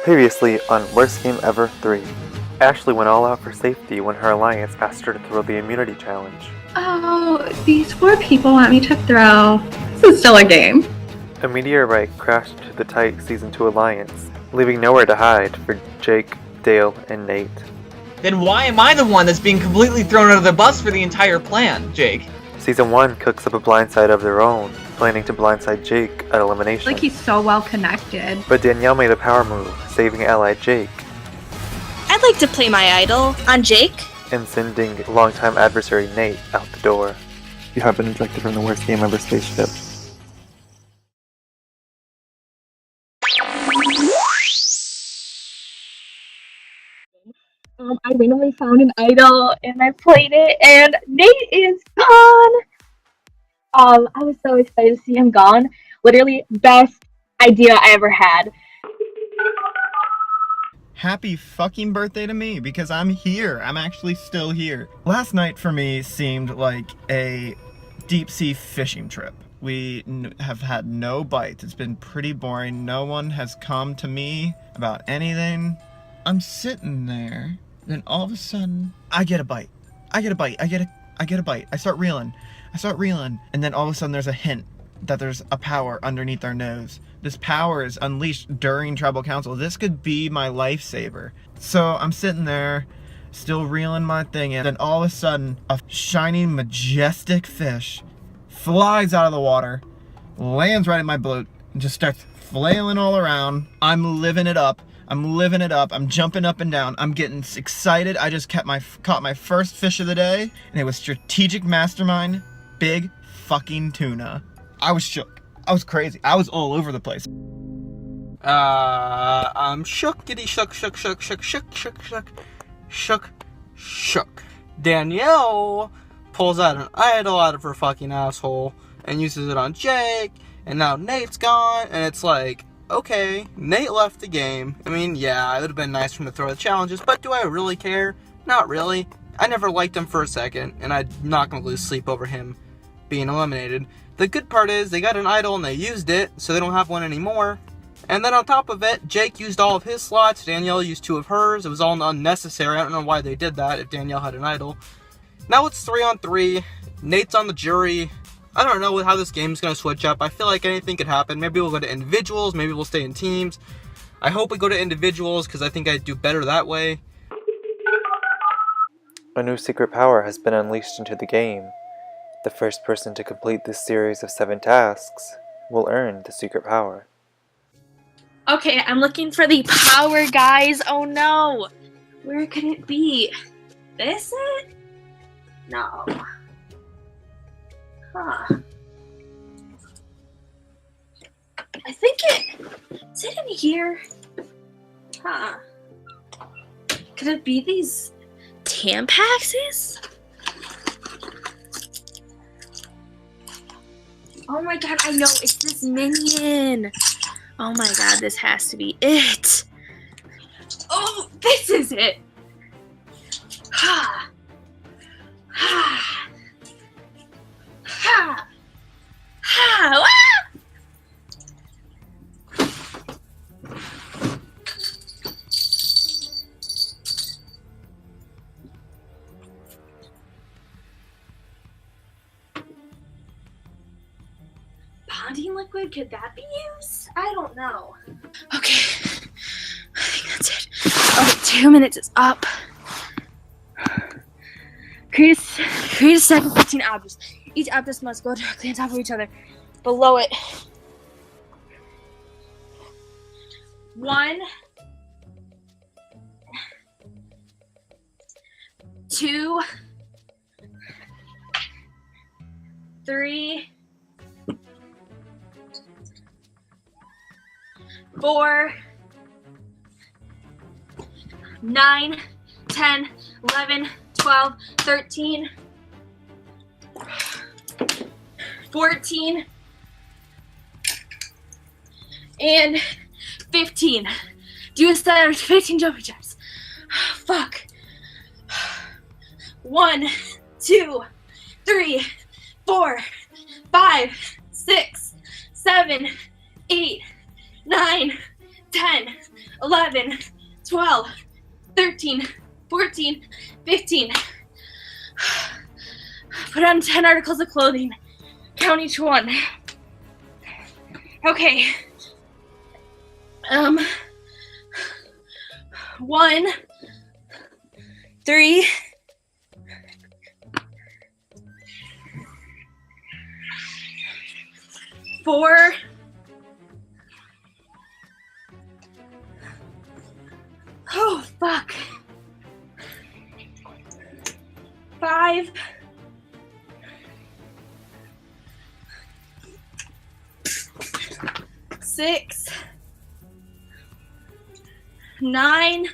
Previously on Worst Game Ever 3. Ashley went all out for safety when her alliance asked her to throw the immunity challenge. Oh, these four people want me to throw. This is still a game. A meteorite crashed into the tight Season 2 alliance, leaving nowhere to hide for Jake, Dale, and Nate. Then why am I the one that's being completely thrown under the bus for the entire plan, Jake? Season 1 cooks up a blindside of their own, planning to blindside Jake at elimination. Like he's so well connected. But Danielle made a power move, saving ally Jake, I'd like to play my idol on Jake. and sending longtime adversary Nate out the door. You have been ejected from the Worst Game Ever spaceship. I randomly found an idol and I played it, and Nate is gone. I was so excited to see him gone. Literally, best idea I ever had. Happy fucking birthday to me, because I'm here. I'm actually still here. Last night for me seemed like a deep sea fishing trip. We have had no bites. It's been pretty boring. No one has come to me about anything. I'm sitting there, then all of a sudden, I get a bite. I get a bite. I get a bite. I start reeling, and then all of a sudden there's a hint that there's a power underneath our nose. This power is unleashed during Tribal Council. This could be my lifesaver. So I'm sitting there, still reeling my thing in, and all of a sudden, a shiny, majestic fish flies out of the water, lands right in my boat, and just starts flailing all around. I'm living it up. I'm jumping up and down. I'm getting excited. I just caught my first fish of the day, and it was Strategic Mastermind, big fucking tuna. I was shook. I was crazy. I was all over the place. I'm shookity shook. Danielle pulls out an idol out of her fucking asshole and uses it on Jake, and now Nate's gone, and it's like, okay, Nate left the game. I mean, yeah, it would have been nice for him to throw the challenges, but do I really care? Not really. I never liked him for a second, and I'm not going to lose sleep over him being eliminated. The good part is they got an idol and they used it, so they don't have one anymore. And then on top of it, Jake used all of his slots, Danielle used 2 of hers. It was all unnecessary. I don't know why they did that if Danielle had an idol. Now it's 3-on-3. Nate's on the jury. I don't know how this game's going to switch up. I feel like anything could happen. Maybe we'll go to individuals. Maybe we'll stay in teams. I hope we go to individuals because I think I'd do better that way. A new secret power has been unleashed into the game. The first person to complete this series of 7 tasks will earn the secret power. Okay, I'm looking for the power, guys. Oh no. Where could it be? This it? No. Huh. I think is it in here? Huh. Could it be these Tampaxes? Oh my god, I know, it's this minion. Oh my god, this has to be it. Oh, this is it. Ha. Ha. Ha. Ha. Bonding liquid, could that be used? I don't know. Okay, I think that's it. Okay, 2 minutes is up. Create a stack of 15 objects. Each object must go directly on top of each other. Below it. 1, 2, 3, 4, 9, 10, 11, 12, 13, 14, and 15. Do a set of 15 jumping jacks. Fuck. 1, 2, 3, 4, 5, 6, 7, 8, 9, 10, 11, 12, 13, 14, 15. Put on 10 articles of clothing. Count each one. Okay. 1, 3, 4, 5, 6, 9,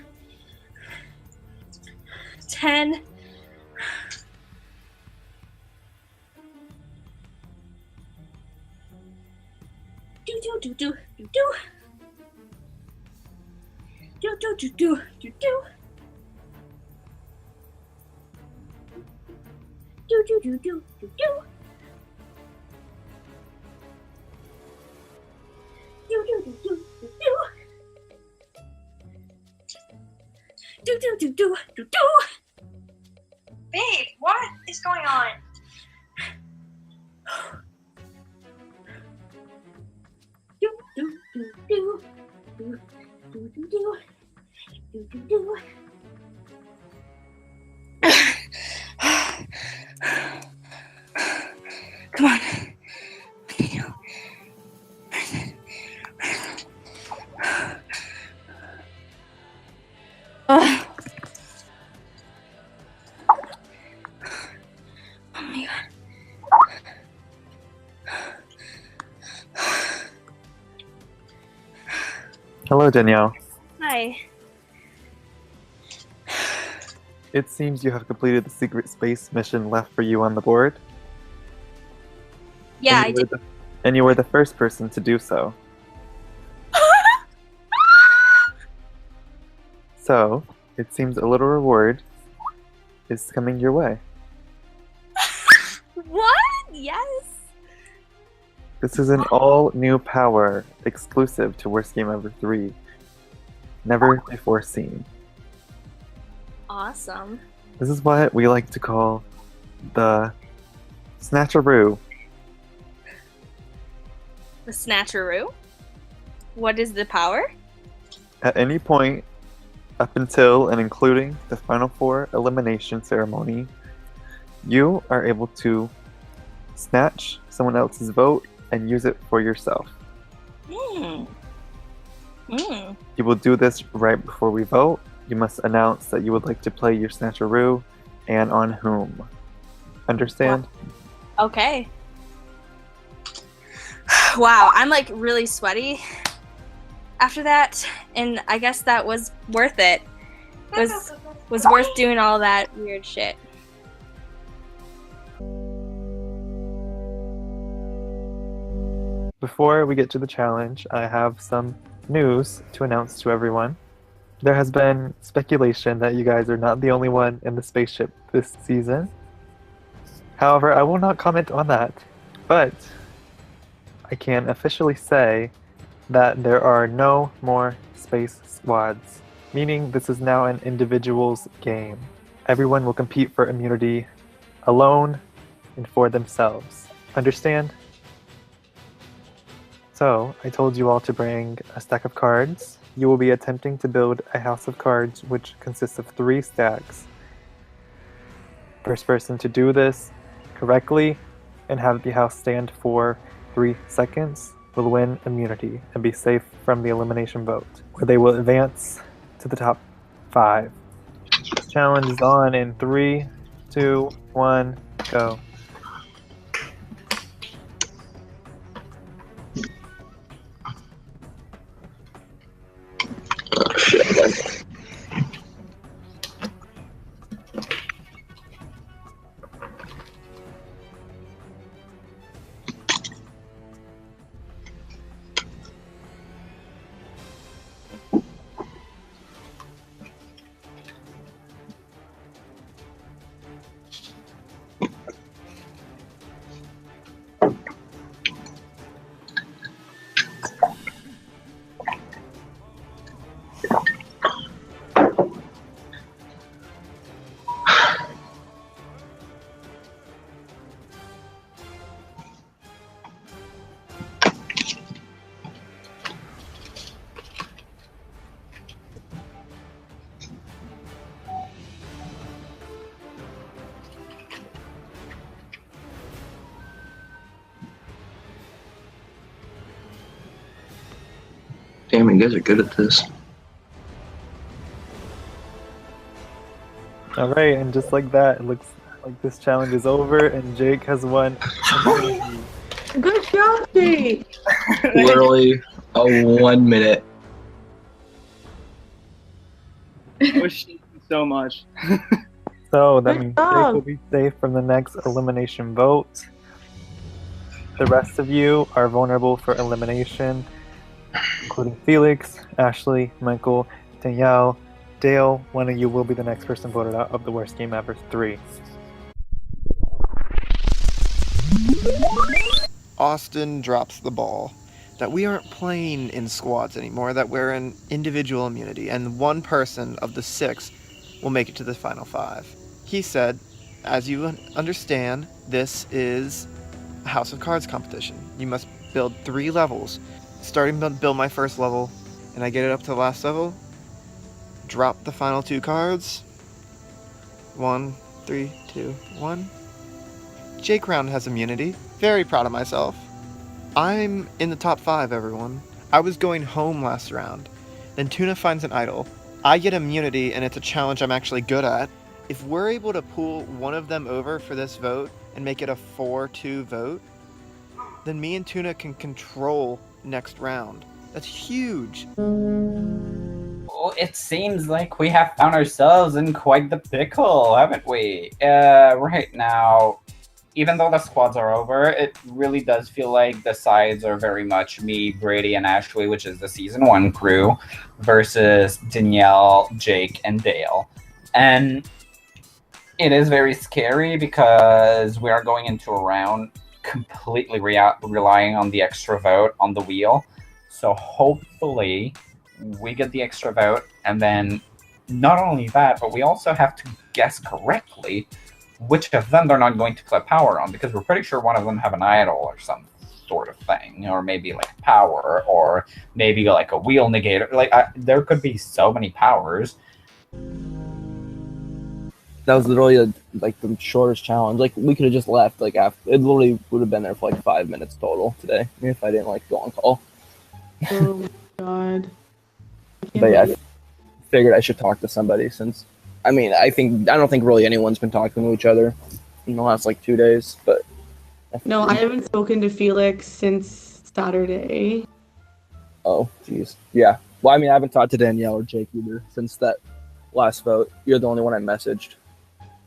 10. Do do do do do do do do do do do. Do do do do do do. Do do do do do do. Do do do do do do. Babe, what is going on? Do do do do do do do do do do do. Come on. Oh my god. Hello, Danielle. Hi. It seems you have completed the secret space mission left for you on the board. Yeah, I and you did. were the- and you were the first person to do so. So, it seems a little reward is coming your way. What? Yes. This is an all-new power exclusive to Worst Game Ever 3. Never before seen. Awesome. This is what we like to call the Snatcheroo. The Snatcheroo? What is the power? At any point, up until and including the Final Four elimination ceremony, you are able to snatch someone else's vote and use it for yourself. Hmm. You will do this right before we vote. You must announce that you would like to play your Snatcheroo and on whom. Understand? Okay. Wow, I'm like really sweaty after that, and I guess that was worth it. Was worth doing all that weird shit. Before we get to the challenge, I have some news to announce to everyone. There has been speculation that you guys are not the only one in the spaceship this season. However, I will not comment on that, but I can officially say that there are no more space squads, meaning this is now an individuals game. Everyone will compete for immunity alone and for themselves. Understand? So, I told you all to bring a stack of cards. You will be attempting to build a house of cards which consists of 3 stacks. First person to do this correctly and have the house stand for 3 seconds will win immunity and be safe from the elimination vote, where they will advance to the top 5. This challenge is on in 3, 2, 1, go. Damn, you guys are good at this. Alright, and just like that, it looks like this challenge is over and Jake has won. Good job, Jake! Literally a 1 minute. I was shaking so much. So that means Jake will be safe from the next elimination vote. The rest of you are vulnerable for elimination, including Felix, Ashley, Michael, Danielle, Dale. One of you will be the next person voted out of the Worst Game Ever 3. Austin drops the ball that we aren't playing in squads anymore, that we're in individual immunity, and one person of the 6 will make it to the final 5. He said, as you understand, this is a House of Cards competition. You must build 3 levels. Starting to build my first level, and I get it up to the last level, drop the final 2 cards. 1, 3, 2, 1. Jake Round has immunity. Very proud of myself. I'm in the top 5, everyone. I was going home last round. Then Tuna finds an idol. I get immunity, and it's a challenge I'm actually good at. If we're able to pull one of them over for this vote and make it a 4-2 vote, then me and Tuna can control next round. That's huge. Well, it seems like we have found ourselves in quite the pickle, haven't we? Right now, even though the squads are over, it really does feel like the sides are very much me, Brady, and Ashley, which is the Season 1 crew, versus Danielle, Jake, and Dale. And it is very scary because we are going into a round completely relying on the extra vote on the wheel. So hopefully we get the extra vote, and then not only that, but we also have to guess correctly which of them they're not going to put power on, because we're pretty sure one of them have an idol or some sort of thing, or maybe like power, or maybe like a wheel negator. Like there could be so many powers. That was literally like the shortest challenge. Like we could have just left. Like after it literally would have been there for like 5 minutes total today if I didn't like go on call. Oh my god. But yeah, I figured I should talk to somebody since. I mean, I don't think really anyone's been talking to each other in the last like 2 days. But No, I haven't spoken to Felix since Saturday. Oh, jeez. Yeah. Well, I mean, I haven't talked to Danielle or Jake either since that last vote. You're the only one I messaged.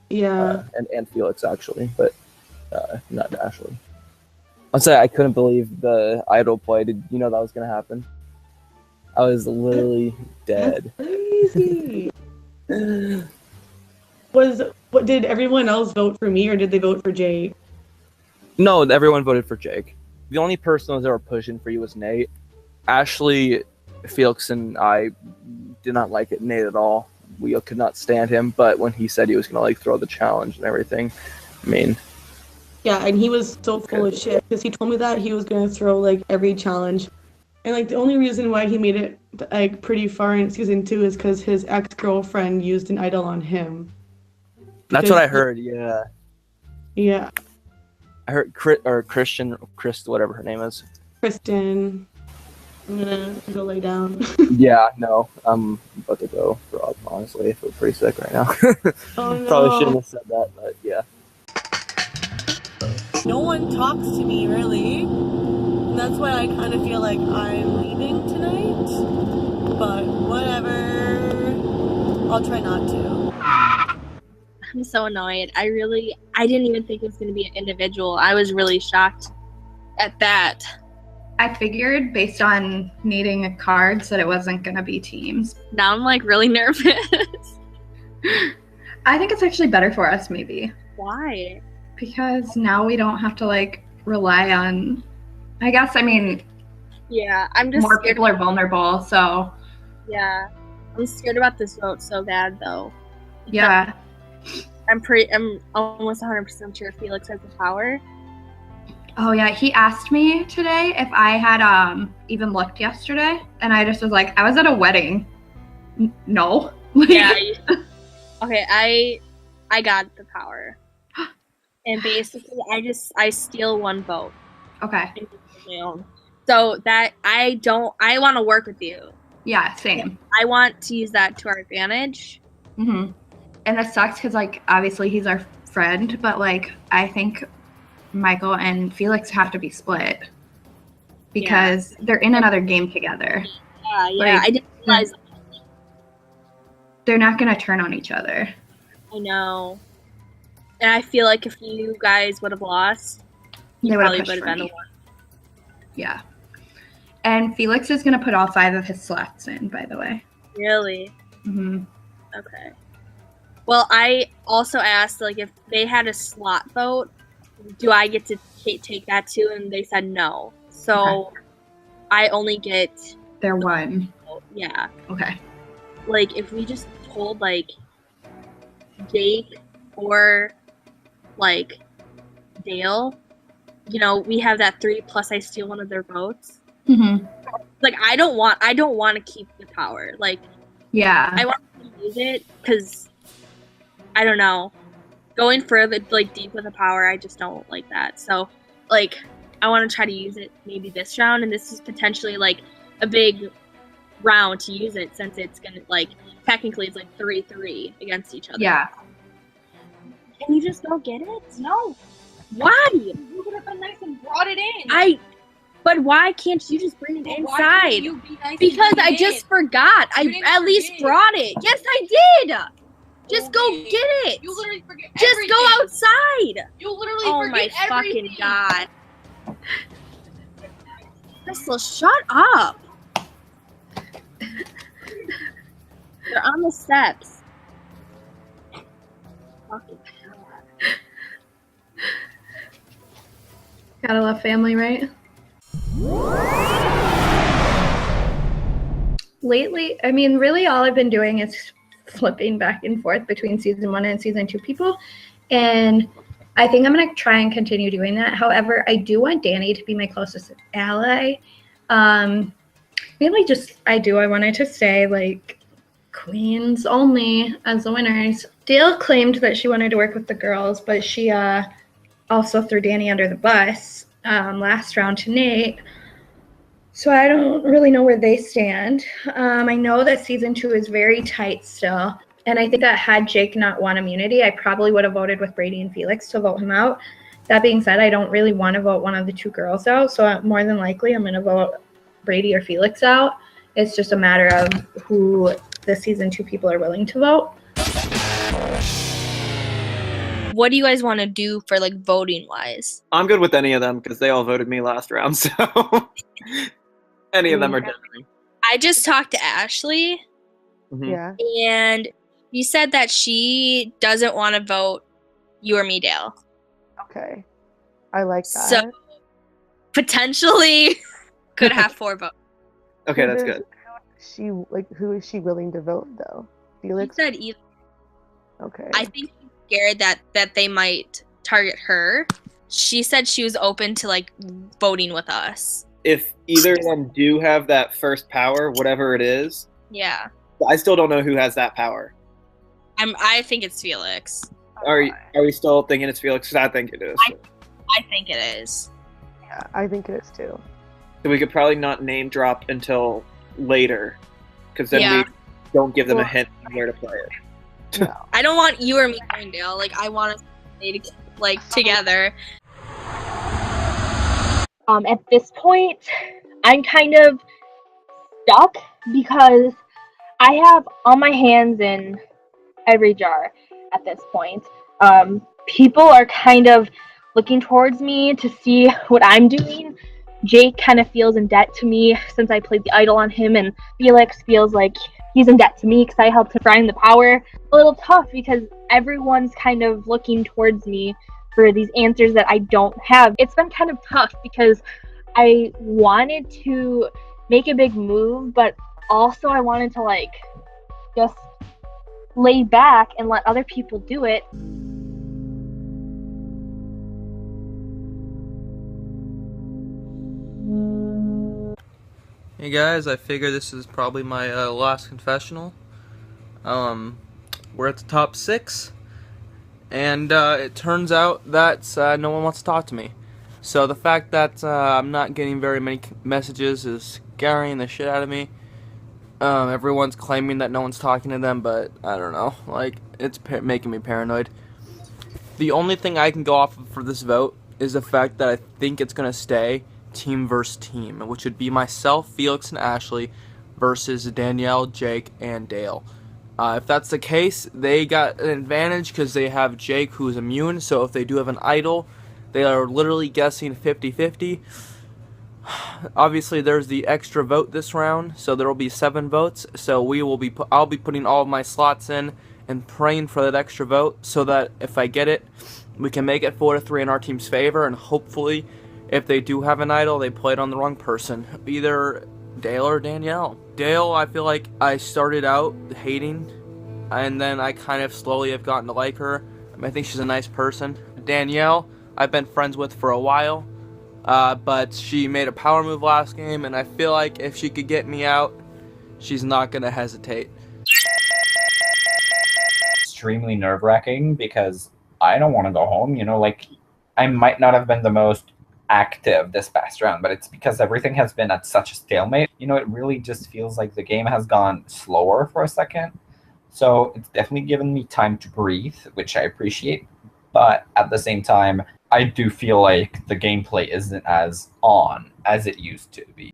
Yeah. And Felix, actually, but not Ashley. I'll say I couldn't believe the idol play. Did you know that was going to happen? I was literally dead. That's crazy. What did everyone else vote for me, or did they vote for Jake? No, everyone voted for Jake. The only person that were pushing for you was Nate. Ashley, Felix, and I did not like it, Nate, at all. We could not stand him, but when he said he was going to like throw the challenge and everything, I mean... Yeah, and he was so full of shit, because he told me that he was going to throw like every challenge. And like the only reason why he made it like pretty far in Season 2 is because his ex-girlfriend used an idol on him. That's what I heard, yeah. Yeah. I heard Christian, whatever her name is. Kristen. I'm gonna go lay down. Yeah, no, I'm about to go throw up, honestly. I feel pretty sick right now. Oh no. Probably shouldn't have said that, but yeah. No one talks to me, really. And that's why I kind of feel like I'm leaving tonight. But whatever. I'll try not to. I'm so annoyed. I didn't even think it was going to be an individual. I was really shocked at that. I figured based on needing a cards that it wasn't going to be teams. Now I'm like really nervous. I think it's actually better for us, maybe. Why? Because now we don't have to like rely on, I guess, I mean, yeah, I'm just more people are vulnerable, so. Yeah, I'm scared about this vote so bad though. Yeah. I'm almost 100% sure Felix has the power. Oh yeah, he asked me today if I had even looked yesterday, and I just was like, I was at a wedding. No. Yeah. Okay, I got the power. And basically I steal one vote. Okay. My own. So that I want to work with you. Yeah, same. I want to use that to our advantage. Mm-hmm. And it sucks because, like, obviously he's our friend, but, like, I think Michael and Felix have to be split because they're in another game together. Yeah, Like, I didn't realize. They're not going to turn on each other. I know. And I feel like if you guys would have lost, you probably would have been the one. Yeah. And Felix is going to put all 5 of his slots in, by the way. Really? Mm-hmm. Okay. Well, I also asked, like, if they had a slot vote, do I get to take that too? And they said no. So I only get their one. Yeah. Okay. Like, if we just told, like, Jake or, like, Dale, you know, we have that 3 plus I steal one of their votes. Mm-hmm. Like, I don't want to keep the power. Like, yeah, I want to use it because I don't know, going further, like, deep with the power, I just don't like that. So, like, I want to try to use it maybe this round, and this is potentially, like, a big round to use it since it's gonna, like, technically it's like 3-3 against each other. Yeah. Can you just go get it? No. Why? You would have been nice and brought it in. But why can't you just bring it Why inside? couldn't you be nice and Because bring I it just in? forgot. I didn't at least forget. brought it. Yes, I did. Just go Okay. get it. You literally forget Just everything. go outside. You literally Oh forget my everything. fucking god. Crystal, shut up. They're on the steps. Fucking Gotta love family, right? Lately, I mean, really all I've been doing is flipping back and forth between season 1 and season 2 people. And I think I'm going to try and continue doing that. However, I do want Danny to be my closest ally. Mainly just, I wanted to stay, like, queens only as the winners. Dale claimed that she wanted to work with the girls, but she also threw Danny under the bus last round to Nate. So I don't really know where they stand. I know that season 2 is very tight still. And I think that had Jake not won immunity, I probably would have voted with Brady and Felix to vote him out. That being said, I don't really want to vote one of the 2 girls out. So more than likely, I'm going to vote Brady or Felix out. It's just a matter of who the season 2 people are willing to vote. What do you guys want to do for, like, voting wise? I'm good with any of them because they all voted me last round, so any of them are definitely. I just talked to Ashley. Mhm. Yeah. And she said that she doesn't want to vote you or me, Dale. Okay. I like that. So potentially could have 4 votes. Okay, that's good. Who is she willing to vote though? Felix? She said either. Okay. I think she's scared that they might target her. She said she was open to, like, voting with us. If either of them do have that first power, whatever it is, Yeah. I still don't know who has that power. I think it's Felix. Are we still thinking it's Felix? 'Cause I think it is. I think it is. Yeah, I think it is too. So we could probably not name drop until later, because then Yeah. we don't give them a hint on where to play it. I don't want you or me going, Dale. Like, I want us to stay together. At this point, I'm kind of stuck because I have all my hands in every jar at this point. People are kind of looking towards me to see what I'm doing. Jake kind of feels in debt to me since I played the idol on him, and Felix feels like he's in debt to me because I helped him find the power. A little tough because everyone's kind of looking towards me for these answers that I don't have. It's been kind of tough because I wanted to make a big move, but also I wanted to, like, just lay back and let other people do it. Hey guys, I figure this is probably my last confessional. We're at the top 6, and it turns out that no one wants to talk to me. So the fact that I'm not getting very many messages is scaring the shit out of me. Everyone's claiming that no one's talking to them, but I don't know. Like, it's making me paranoid. The only thing I can go off of for this vote is the fact that I think it's going to stay team versus team, which would be myself, Felix, and Ashley versus Danielle, Jake, and Dale. If that's the case, they got an advantage because they have Jake, who's immune, so if they do have an idol, they are literally guessing 50-50. Obviously, there's the extra vote this round, so there will be 7 votes. So I'll be putting all of my slots in and praying for that extra vote, so that if I get it, we can make it 4-3 in our team's favor. And hopefully, if they do have an idol, they played on the wrong person, either Dale or Danielle. Dale, I feel like I started out hating, and then I kind of slowly have gotten to like her. I think she's a nice person. Danielle, I've been friends with for a while. But she made a power move last game, and I feel like if she could get me out, she's not going to hesitate. Extremely nerve-wracking because I don't want to go home. You know, like, I might not have been the most active this past round, but it's because everything has been at such a stalemate. You know, it really just feels like the game has gone slower for a second. So it's definitely given me time to breathe, which I appreciate. But at the same time, I do feel like the gameplay isn't as on as it used to be.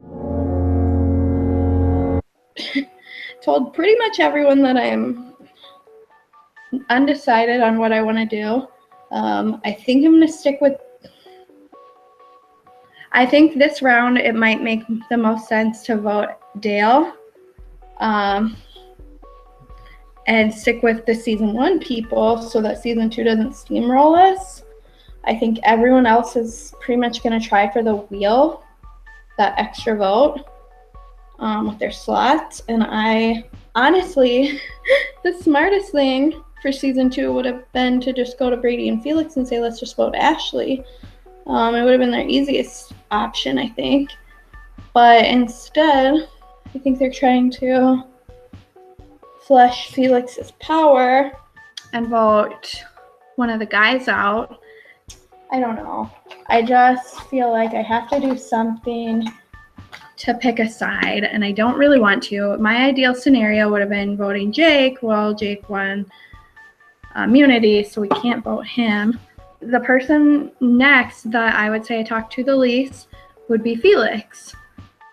Told pretty much everyone that I'm undecided on what I want to do. I think I'm going to stick with... I think this round it might make the most sense to vote Dale. And stick with the Season 1 people so that Season 2 doesn't steamroll us. I think everyone else is pretty much going to try for the wheel, that extra vote, with their slots. And I, honestly, the smartest thing for Season 2 would have been to just go to Brady and Felix and say, let's just vote Ashley. It would have been their easiest option, I think. But instead, I think they're trying to flush Felix's power and vote one of the guys out. I don't know. I just feel like I have to do something to pick a side, and I don't really want to. My ideal scenario would have been voting Jake. Well, Jake won immunity, so we can't vote him. The person next that I would say I talked to the least would be Felix.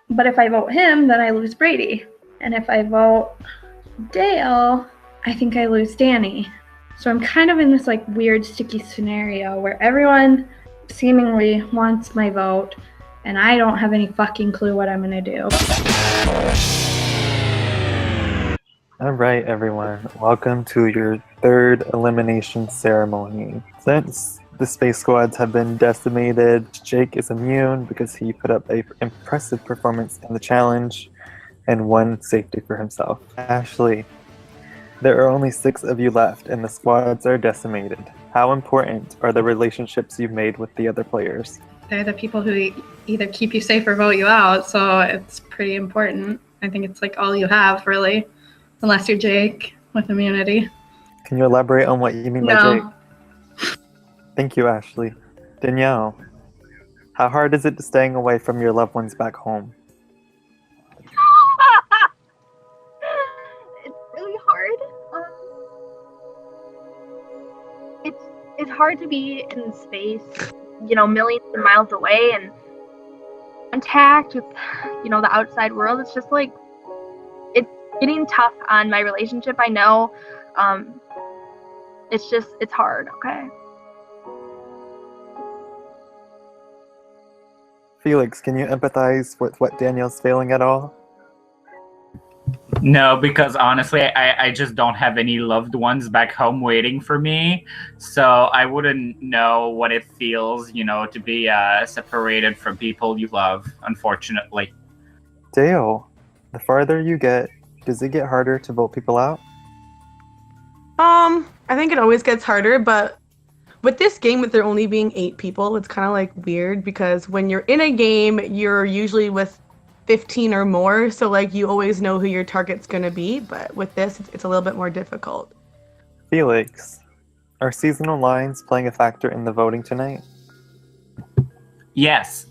But if I vote him, then I lose Brady. And if I vote Dale, I think I lose Danny. So I'm kind of in this like weird sticky scenario where everyone seemingly wants my vote and I don't have any fucking clue what I'm gonna do. Alright everyone, welcome to your 3rd elimination ceremony. Since the Space Squads have been decimated, Jake is immune because he put up an impressive performance in the challenge and won safety for himself. Ashley, there are only 6 of you left and the squads are decimated. How important are the relationships you've made with the other players? They're the people who either keep you safe or vote you out, so it's pretty important. I think it's like all you have, really, unless you're Jake with immunity. Can you elaborate on what you mean by Jake? Thank you, Ashley. Danielle, how hard is it staying away from your loved ones back home? It's hard to be in space, you know, millions of miles away and contact with, you know, the outside world. It's just like, it's getting tough on my relationship. I know, it's hard, okay? Felix, can you empathize with what Danielle's feeling at all? No, because honestly, I just don't have any loved ones back home waiting for me. So I wouldn't know what it feels, you know, to be separated from people you love, unfortunately. Dale, the farther you get, does it get harder to vote people out? I think it always gets harder, but with this game, with there only being 8 people, it's kind of like weird because when you're in a game, you're usually with 15 or more, so like you always know who your target's gonna be, but with this, it's a little bit more difficult. Felix, are seasonal lines playing a factor in the voting tonight? Yes.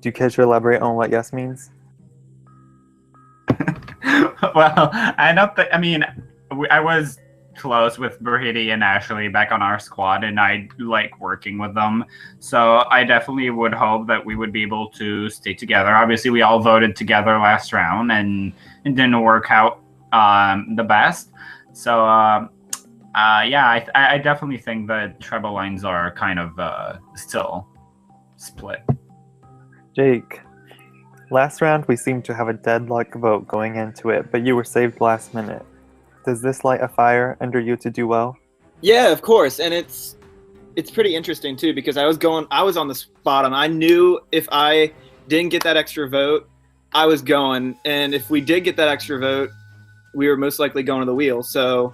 Do you care to elaborate on what yes means? Well, I don't think. I mean, I was close with Brady and Ashley back on our squad, and I like working with them. So I definitely would hope that we would be able to stay together. Obviously, we all voted together last round, and it didn't work out the best. So yeah, I definitely think that tribal lines are kind of still split. Jake, last round we seemed to have a deadlock vote going into it, but you were saved last minute. Does this light a fire under you to do well? Yeah, of course, and it's pretty interesting too because I was on the spot, and I knew if I didn't get that extra vote, I was going, and if we did get that extra vote, we were most likely going to the wheel. So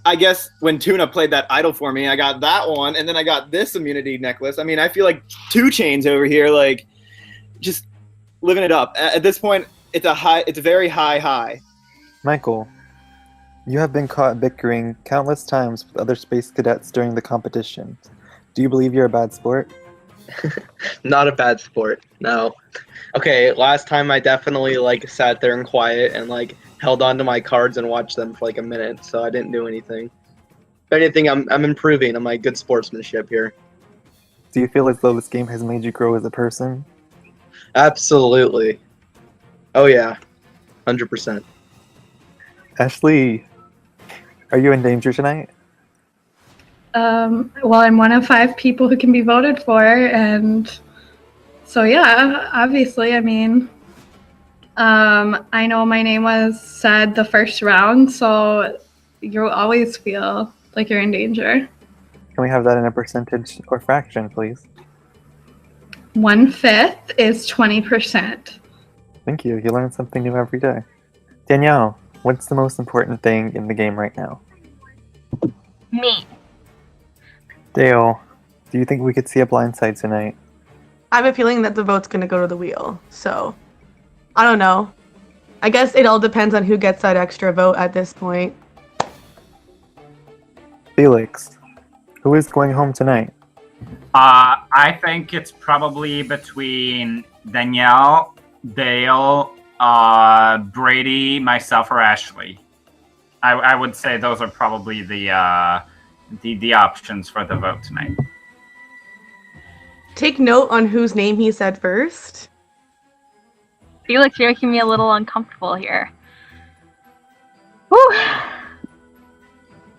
I guess when Tuna played that idol for me, I got that one, and then I got this immunity necklace. I mean, I feel like 2 Chainz over here, like just living it up. At this point, it's a very high. Michael, you have been caught bickering countless times with other Space Cadets during the competition. Do you believe you're a bad sport? Not a bad sport, no. Okay, last time I definitely like sat there and quiet and like held on to my cards and watched them for like a minute, so I didn't do anything. If anything, I'm improving on my good sportsmanship here. Do you feel as though this game has made you grow as a person? Absolutely. Oh yeah, 100%. Ashley, are you in danger tonight? Well, I'm one of 5 people who can be voted for, and so yeah, obviously, I mean, I know my name was said the first round, so you always feel like you're in danger. Can we have that in a percentage or fraction, please? 1/5 is 20%. Thank you. You learn something new every day. Danielle, what's the most important thing in the game right now? Me. Dale, do you think we could see a blindside tonight? I have a feeling that the vote's gonna go to the wheel, so I don't know. I guess it all depends on who gets that extra vote at this point. Felix, who is going home tonight? I think it's probably between Danielle, Dale, Brady, myself, or Ashley. I would say those are probably the options for the vote tonight. Take note on whose name he said first. Felix, you're making me a little uncomfortable here. Whew.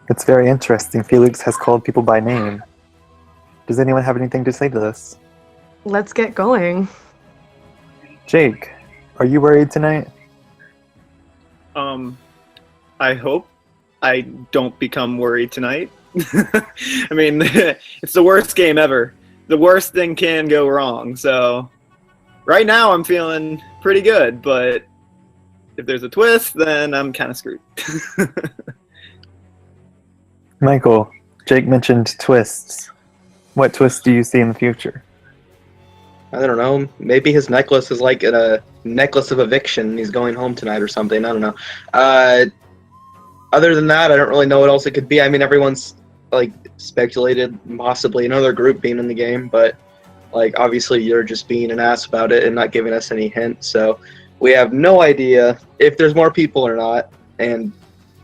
It's very interesting. Felix has called people by name. Does anyone have anything to say to this? Let's get going. Jake, are you worried tonight? I hope I don't become worried tonight. I mean, it's the worst game ever. The worst thing can go wrong. So right now I'm feeling pretty good, but if there's a twist, then I'm kind of screwed. Michael, Jake mentioned twists. What twists do you see in the future? I don't know. Maybe his necklace is like a necklace of eviction. He's going home tonight or something. I don't know. Other than that, I don't really know what else it could be. I mean, everyone's like speculated possibly another group being in the game, but like obviously you're just being an ass about it and not giving us any hint. So we have no idea if there's more people or not. And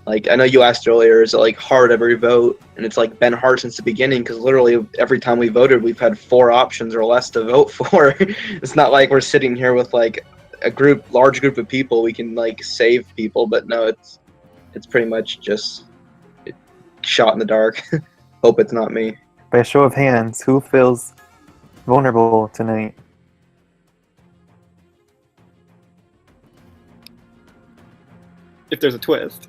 like I know you asked earlier, is it like hard every vote? And it's like been hard since the beginning because literally every time we voted, we've had 4 options or less to vote for. It's not like we're sitting here with like a large group of people. We can like save people, but no, it's pretty much just shot in the dark. Hope it's not me. By a show of hands, who feels vulnerable tonight? If there's a twist.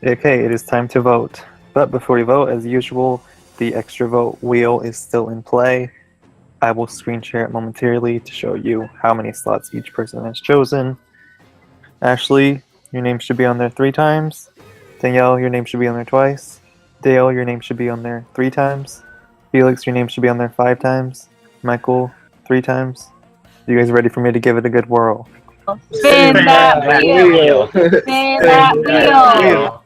Okay, it is time to vote. But before we vote, as usual, the extra vote wheel is still in play. I will screen share it momentarily to show you how many slots each person has chosen. Ashley, your name should be on there 3 times. Danielle, your name should be on there twice. Dale, your name should be on there 3 times. Felix, your name should be on there 5 times. Michael, 3 times. You guys ready for me to give it a good whirl? Spin that wheel! Spin that wheel!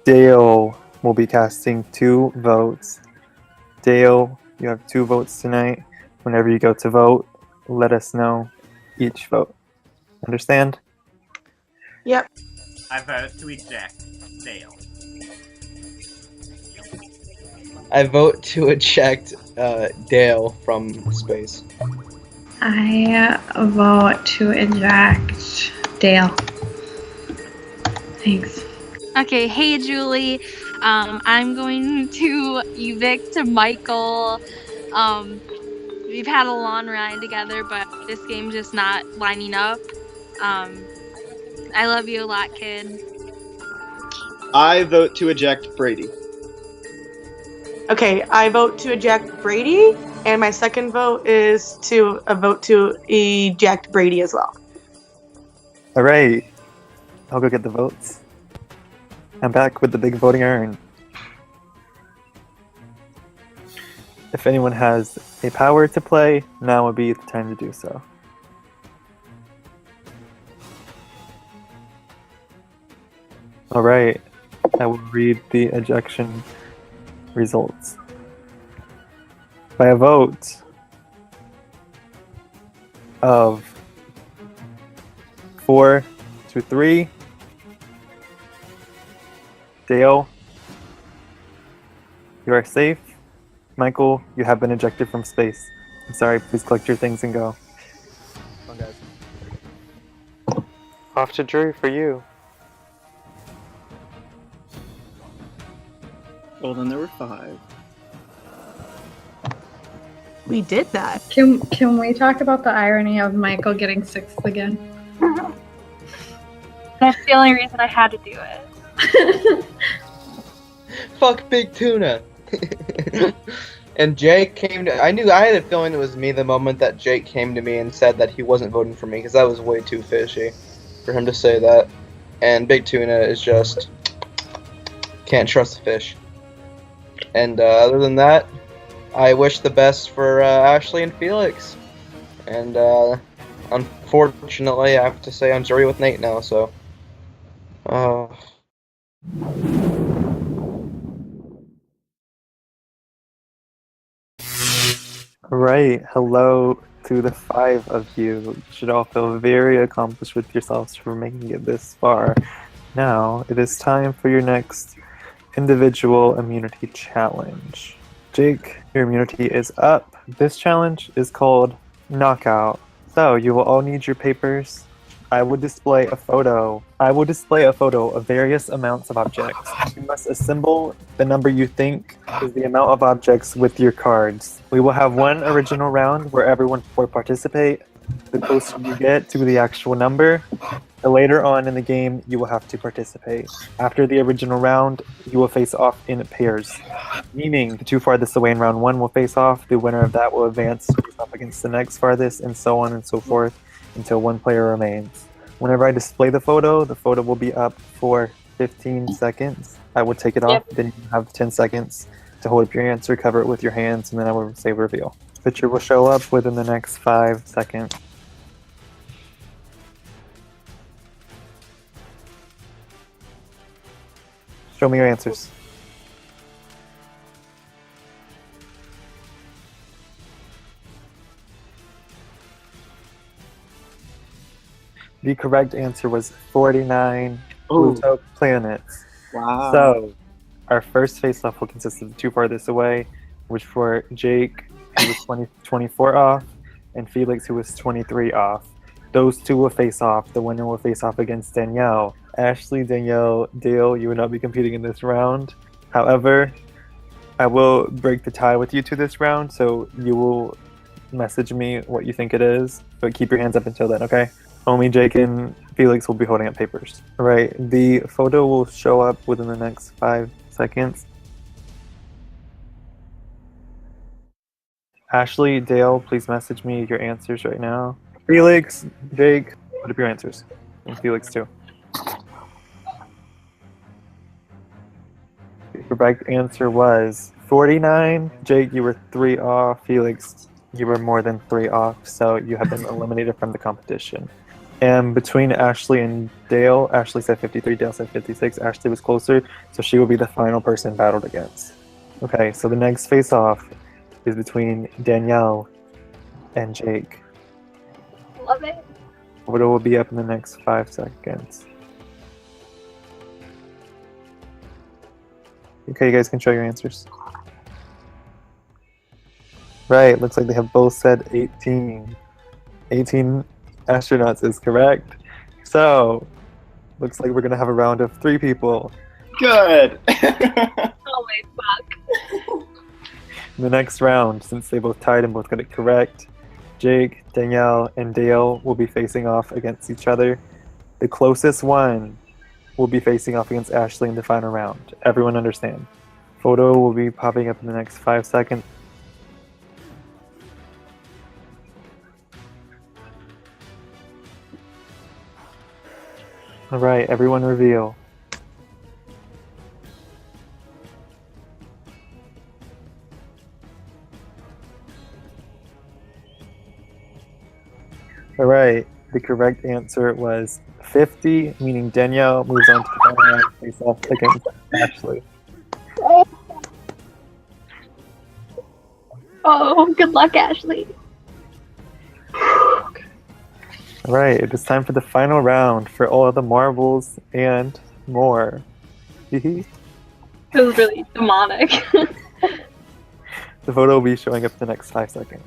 Dale will be casting 2 votes. Dale, you have 2 votes tonight. Whenever you go to vote, let us know each vote. Understand? Yep. I vote to eject Dale. I vote to eject Dale from space. I vote to eject Dale. Thanks. Okay, hey Julie. I'm going to evict Michael. We've had a long ride together, but this game's just not lining up. I love you a lot, kid. I vote to eject Brady. Okay, I vote to eject Brady, and my second vote is to a vote to eject Brady as well. All right. I'll go get the votes. I'm back with the big voting urn. If anyone has a power to play, now would be the time to do so. All right. I will read the ejection results. By a vote of 4 to 3, Dale, you are safe. Michael, you have been ejected from space. I'm sorry, please collect your things and go. Come on, guys. Off to jury for you. Well, then there were 5. We did that. Can we talk about the irony of Michael getting 6th again? That's the only reason I had to do it. Fuck Big Tuna. And Jake came to. I had a feeling it was me the moment that Jake came to me and said that he wasn't voting for me because that was way too fishy for him to say that. And Big Tuna is just can't trust the fish. And other than that, I wish the best for Ashley and Felix. And unfortunately, I have to say I'm jury with Nate now. So. Right, hello to the 5 of you. You should all feel very accomplished with yourselves for making it this far. Now, it is time for your next individual immunity challenge. Jake, your immunity is up. This challenge is called Knockout. So, you will all need your papers. I will display a photo. Of various amounts of objects. You must assemble the number you think is the amount of objects with your cards. We will have one original round where everyone will participate. The closer you get to the actual number, the later on in the game you will have to participate. After the original round, you will face off in pairs, meaning the 2 farthest away in round 1 will face off. The winner of that will advance up against the next farthest, and so on and so forth until one player remains. Whenever I display the photo will be up for 15 seconds. I will take it off, then you have 10 seconds to hold up your answer, cover it with your hands, and then I will say reveal. Picture will show up within the next 5 seconds. Show me your answers. The correct answer was 49 Pluto planets. Wow. So, our first face-off will consist of the 2 farthest away, which for Jake, who was 24 off, and Felix, who was 23 off. Those 2 will face off. The winner will face off against Danielle. Ashley, Danielle, Dale, you will not be competing in this round. However, I will break the tie with you to this round, so you will message me what you think it is, but keep your hands up until then, okay? Only Jake and Felix will be holding up papers. Alright, the photo will show up within the next 5 seconds. Ashley, Dale, please message me your answers right now. Felix, Jake, put up your answers. And Felix too. The correct answer was 49. Jake, you were 3 off. Felix, you were more than 3 off, so you have been eliminated from the competition. And between Ashley and Dale, Ashley said 53, Dale said 56. Ashley was closer, so she will be the final person battled against. Okay, so the next face-off is between Danielle and Jake. Love it. Photo will be up in the next 5 seconds. Okay, you guys can show your answers. Right, looks like they have both said 18. 18 astronauts is correct. So, looks like we're gonna have a round of 3 people. Good. Oh my fuck. In the next round, since they both tied and both got it correct, Jake, Danielle, and Dale will be facing off against each other. The closest one will be facing off against Ashley in the final round. Everyone understand? Photo will be popping up in the next 5 seconds. Alright, everyone reveal. Alright, the correct answer was 50, meaning Danielle moves on to the final round face off against Ashley. Oh, good luck, Ashley. Alright, it is time for the final round for all of the marbles and more. Hehe. It was really demonic. The photo will be showing up the next 5 seconds.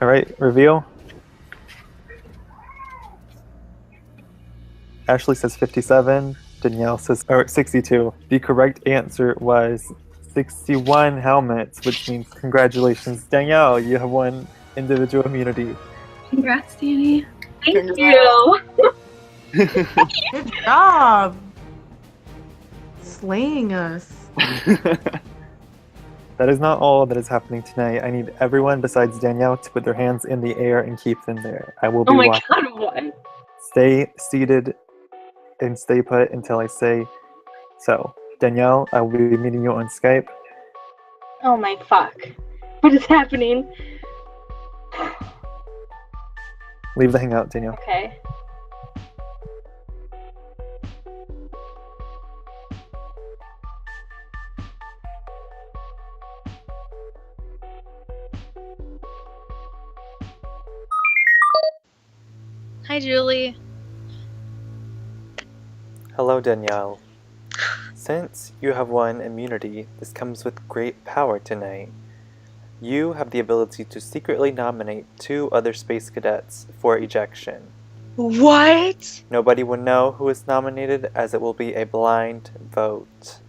Alright, reveal. Ashley says 57. Danielle says 62. The correct answer was 61 helmets, which means congratulations, Danielle. You have won individual immunity. Congrats, Danny. Thank you. Good job. Slaying us. That is not all that is happening tonight. I need everyone besides Danielle to put their hands in the air and keep them there. I will be Oh my watching. god, what? Stay seated and stay put until I say so. Danielle, I will be meeting you on Skype. Oh my fuck. What is happening? Leave the hangout, Danielle. Okay. Hi, Julie. Hello, Danielle. Since you have won immunity, this comes with great power tonight. You have the ability to secretly nominate 2 other space cadets for ejection. What? Nobody will know who is nominated, as it will be a blind vote.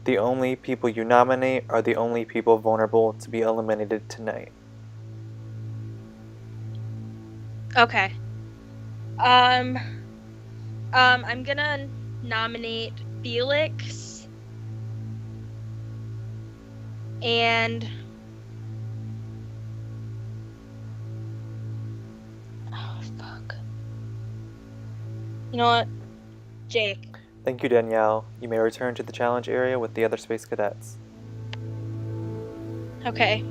The only people you nominate are the only people vulnerable to be eliminated tonight. Okay. I'm gonna nominate Felix and oh fuck. You know what? Jake. Thank you, Danielle. You may return to the challenge area with the other space cadets. Okay.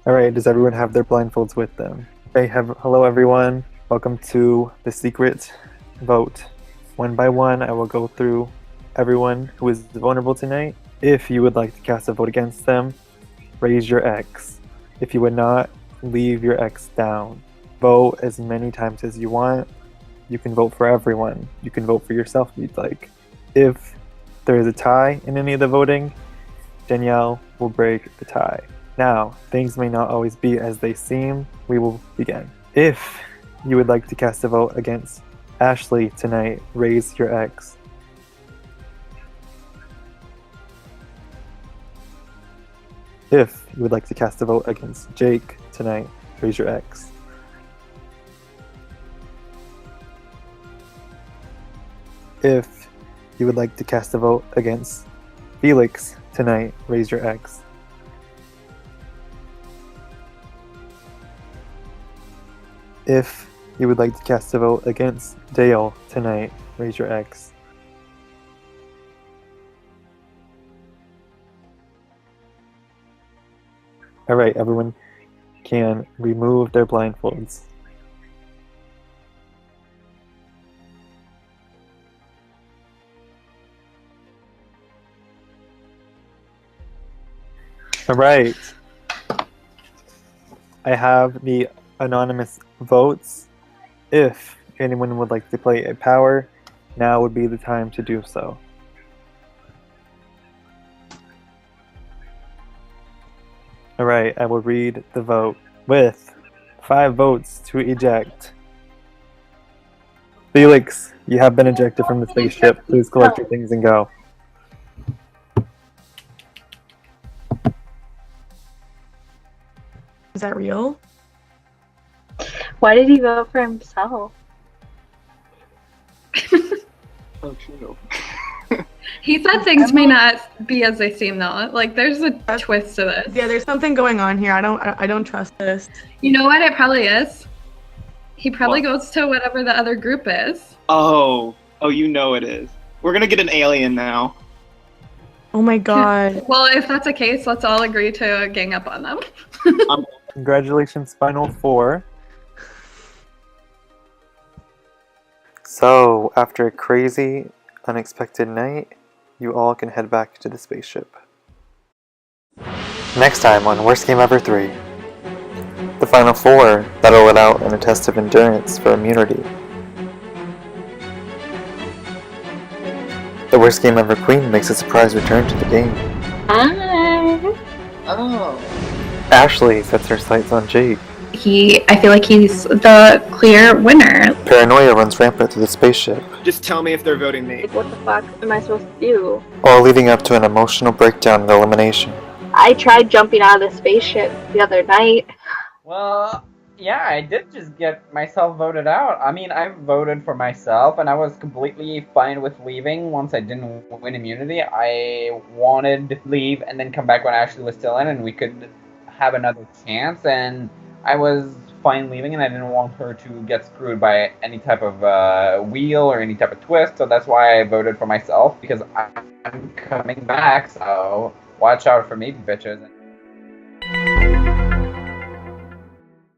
Alright, does everyone have their blindfolds with them? Okay, hello everyone. Welcome to the secret vote. One by one, I will go through everyone who is vulnerable tonight. If you would like to cast a vote against them, raise your X. If you would not, leave your X down. Vote as many times as you want. You can vote for everyone. You can vote for yourself if you'd like. If there is a tie in any of the voting, Danielle will break the tie. Now, things may not always be as they seem. We will begin. If you would like to cast a vote against Ashley tonight, raise your X. If you would like to cast a vote against Jake tonight, raise your X. If you would like to cast a vote against Felix tonight, raise your X. If you would like to cast a vote against Dale tonight, raise your X. Alright, everyone can remove their blindfolds. Alright. I have the anonymous votes. If anyone would like to play a power, now would be the time to do so. Alright, I will read the vote. With 5 votes to eject. Felix, you have been ejected from the spaceship. Please collect your things and go. Is that real? Why did he vote for himself? Oh, true. He said things may not be as they seem though. Like there's a twist to this. Yeah, there's something going on here. I don't trust this. You know what it probably is? He probably goes to whatever the other group is. Oh, you know it is. We're gonna get an alien now. Oh my god. Well, if that's the case, let's all agree to gang up on them. Congratulations, Final Four. So, after a crazy, unexpected night, you all can head back to the spaceship. Next time on Worst Game Ever 3. The Final Four battle it out in a test of endurance for immunity. The Worst Game Ever Queen makes a surprise return to the game. Hi. Oh. Ashley sets her sights on Jake. I feel like he's the clear winner. Paranoia runs rampant through the spaceship, Just tell me if they're voting me. What the fuck am I supposed to do? all leading up to an emotional breakdown and elimination. I tried jumping out of the spaceship the other night. Well, yeah, I did just get myself voted out. I mean, I voted for myself, and I was completely fine with leaving once I didn't win immunity. I wanted to leave and then come back when Ashley was still in, and we could have another chance, and I was fine leaving, and I didn't want her to get screwed by any type of wheel or any type of twist, so that's why I voted for myself, because I'm coming back, so watch out for me, bitches.